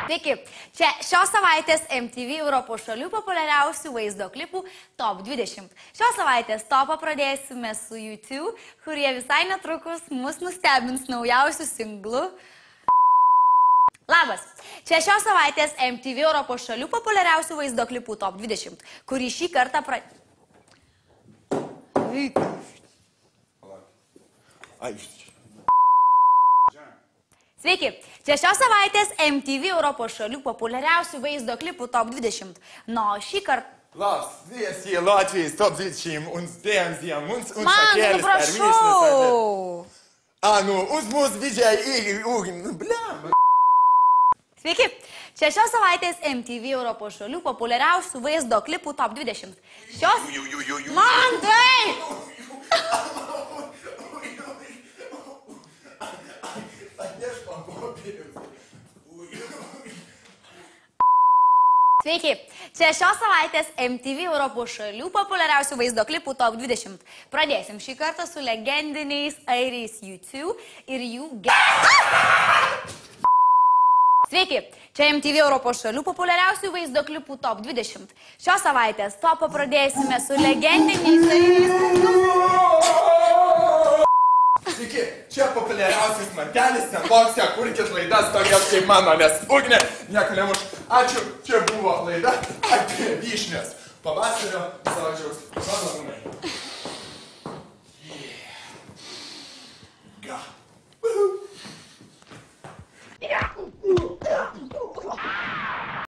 Sveiki, čia šios savaitės MTV Europos šalių populiariausių vaizdo klipų Top 20. Šios savaitės topą pradėsime su U2, kurie visai netrukus mus nustebins naujausių singlų. Labas, čia šios savaitės MTV Europos šalių populiariausių vaizdo klipų Top 20, kurį šį kartą Sveiki, čia šios savaitės MTV Europos šalių populiariausių vaizdo klipų Top 20. No, šį kartą... Labs, dvies hier Latvijas Top 20 un stējam ziem uns un šakēlis par visnu. Nu, uz mūsu vidēji bļām. Sveiki, čia šios savaitės MTV Europos šalių populiariausių vaizdo klipų Top 20. Šios... Man tai! Sveiki, čia šios savaitės MTV Europos šalių populiariausių vaizdo klipų Top 20. Pradėsim šį kartą su legendiniais airiais U2 ir jų Sveiki, čia MTV Europos šalių populiariausių vaizdo klipų Top 20. Šios savaitės topą pradėsime su legendiniais airiais Sveiki, čia populiariausias Martelis, Sandbox'e, kurkit laidas tokias kaip mano, nes Ugnė nieko nemuš. Ačiū, čia buvo laida apie vyšnias. Pavasario savažiaus malonumai.